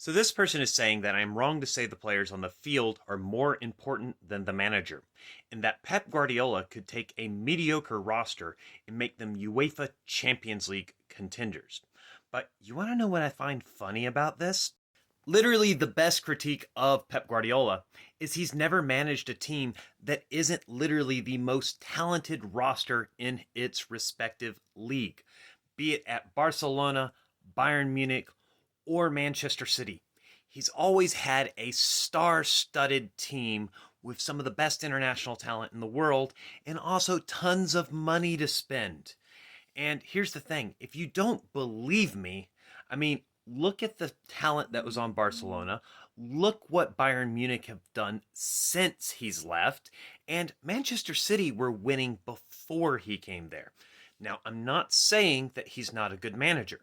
So this person is saying that I'm wrong to say the players on the field are more important than the manager, and that Pep Guardiola could take a mediocre roster and make them UEFA Champions League contenders. But you want to know what I find funny about this? Literally, the best critique of Pep Guardiola is he's never managed a team that isn't literally the most talented roster in its respective league, be it at Barcelona, Bayern Munich, or Manchester City. He's always had a star studded team with some of the best international talent in the world and also tons of money to spend. And here's the thing, if you don't believe me, I mean, look at the talent that was on Barcelona. Look what Bayern Munich have done since he's left. And Manchester City were winning before he came there. Now, I'm not saying that he's not a good manager,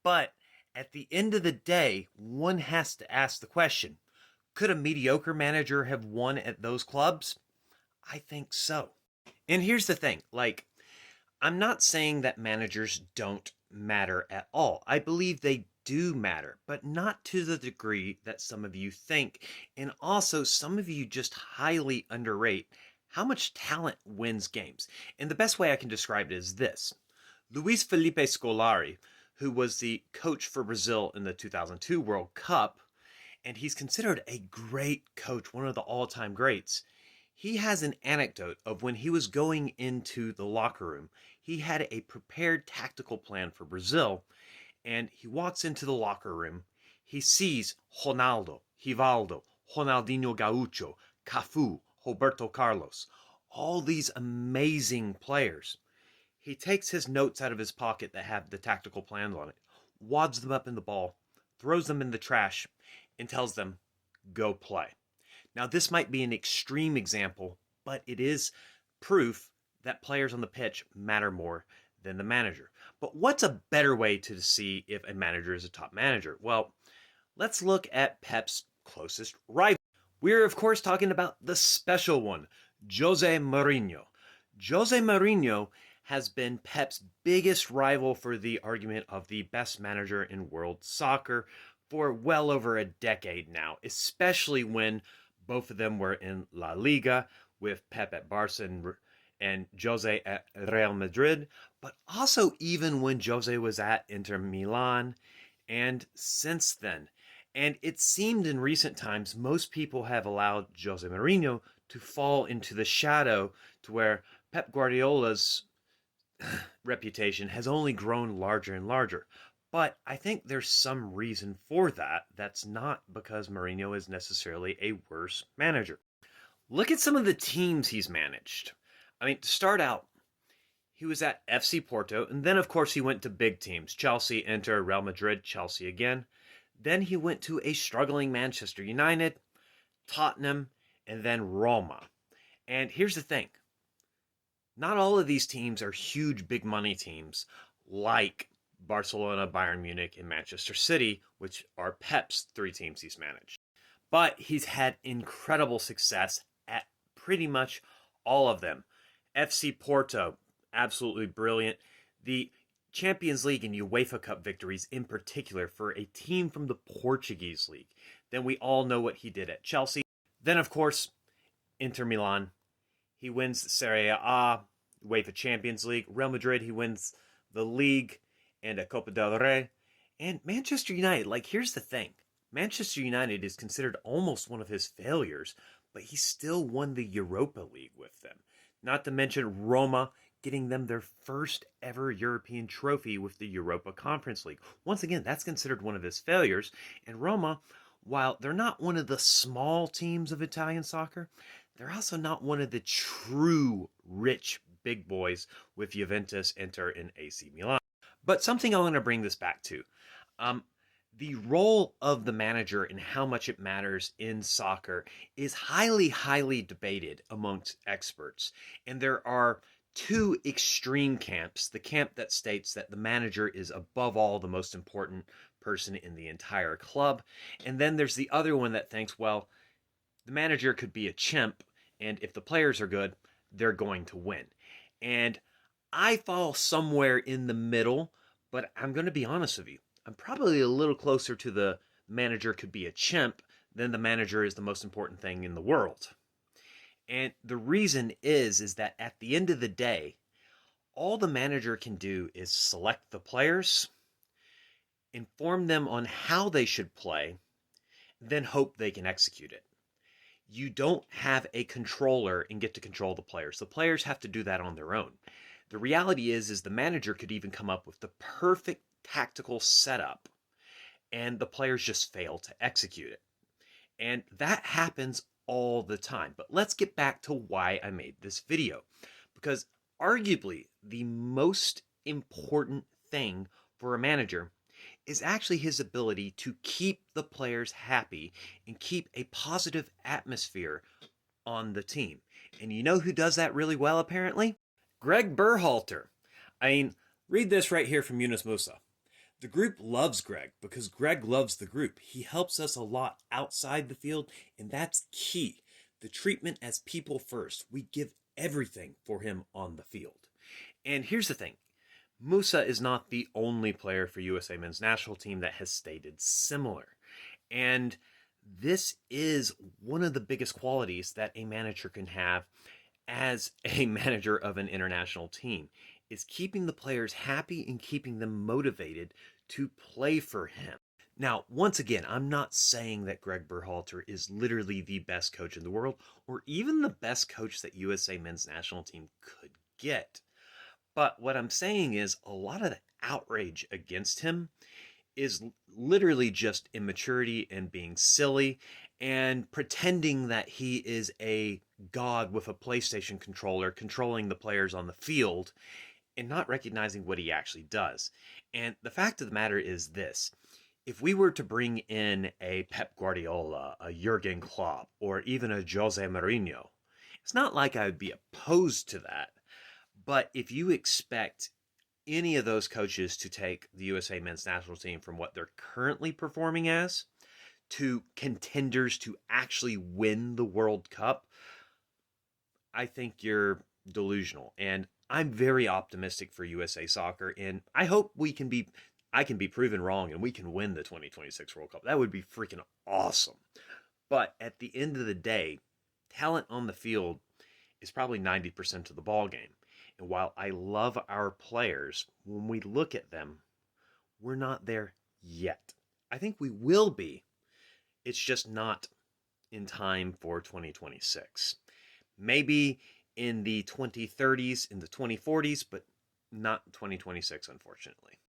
but at the end of the day, one has to ask the question, could a mediocre manager have won at those clubs? I think so. And here's the thing, I'm not saying that managers don't matter at all. I believe they do matter, but not to the degree that some of you think. And also, some of you just highly underrate how much talent wins games. And the best way I can describe it is this: Luis Felipe Scolari, who was the coach for Brazil in the 2002 World Cup, and he's considered a great coach, one of the all time greats. He has an anecdote of when he was going into the locker room. He had a prepared tactical plan for Brazil, and he walks into the locker room. He sees Ronaldo, Rivaldo, Ronaldinho Gaucho, Cafu, Roberto Carlos, all these amazing players. He takes his notes out of his pocket that have the tactical plans on it, wads them up in the ball, throws them in the trash, and tells them, go play. Now, this might be an extreme example, but it is proof that players on the pitch matter more than the manager. But what's a better way to see if a manager is a top manager? Well, let's look at Pep's closest rival. We're, of course, talking about the special one, Jose Mourinho. Jose Mourinho has been Pep's biggest rival for the argument of the best manager in world soccer for well over a decade now, especially when both of them were in La Liga, with Pep at Barca and Jose at Real Madrid, but also even when Jose was at Inter Milan and since then. And it seemed in recent times most people have allowed Jose Mourinho to fall into the shadow to where Pep Guardiola's reputation has only grown larger and larger. But I think there's some reason for that. That's not because Mourinho is necessarily a worse manager. Look at some of the teams he's managed. I mean, to start out, he was at FC Porto, and then, of course, he went to big teams: Chelsea, Inter, Real Madrid, Chelsea again. Then he went to a struggling Manchester United, Tottenham, and then Roma. And here's the thing: not all of these teams are huge, big money teams like Barcelona, Bayern Munich, and Manchester City, which are Pep's three teams he's managed. But he's had incredible success at pretty much all of them. FC Porto, absolutely brilliant. The Champions League and UEFA Cup victories in particular for a team from the Portuguese league. Then we all know what he did at Chelsea. Then, of course, Inter Milan. He wins the Serie A, UEFA Champions League. Real Madrid, he wins the league and a Copa del Rey. And Manchester United, here's the thing. Manchester United is considered almost one of his failures, but he still won the Europa League with them. Not to mention Roma getting them their first ever European trophy with the Europa Conference League. Once again, that's considered one of his failures. And Roma, while they're not one of the small teams of Italian soccer, they're also not one of the true rich big boys with Juventus, Inter, and AC Milan. But something I want to bring this back to. The role of the manager and how much it matters in soccer is highly, highly debated amongst experts. And there are two extreme camps: the camp that states that the manager is above all the most important person in the entire club. And then there's the other one that thinks, well, the manager could be a chimp, and if the players are good, they're going to win. And I fall somewhere in the middle, but I'm going to be honest with you. I'm probably a little closer to the manager could be a chimp, then the manager is the most important thing in the world. And the reason is that at the end of the day, all the manager can do is select the players, inform them on how they should play, then hope they can execute it. You don't have a controller and get to control the players. The players have to do that on their own. The reality is the manager could even come up with the perfect tactical setup and the players just fail to execute it. And that happens all the time. But let's get back to why I made this video. Because arguably the most important thing for a manager is actually his ability to keep the players happy and keep a positive atmosphere on the team. And you know who does that really well, apparently? Greg Berhalter. I mean, read this right here from Yunus Musa. The group loves Greg because Greg loves the group. He helps us a lot outside the field, and that's key. The treatment as people first. We give everything for him on the field. And here's the thing. Musa is not the only player for USA men's national team that has stated similar. And this is one of the biggest qualities that a manager can have as a manager of an international team, is keeping the players happy and keeping them motivated to play for him. Now, once again, I'm not saying that Greg Berhalter is literally the best coach in the world or even the best coach that USA men's national team could get. But what I'm saying is a lot of the outrage against him is literally just immaturity and being silly and pretending that he is a god with a PlayStation controller controlling the players on the field and not recognizing what he actually does. And the fact of the matter is this. If we were to bring in a Pep Guardiola, a Jurgen Klopp, or even a Jose Mourinho, it's not like I would be opposed to that. But if you expect any of those coaches to take the USA men's national team from what they're currently performing as to contenders to actually win the World Cup, I think you're delusional. And I'm very optimistic for USA soccer, and I hope I can be proven wrong and we can win the 2026 World Cup. That would be freaking awesome. But at the end of the day, talent on the field is probably 90% of the ball game. And while I love our players, when we look at them, we're not there yet. I think we will be. It's just not in time for 2026. Maybe in the 2030s, in the 2040s, but not 2026, unfortunately.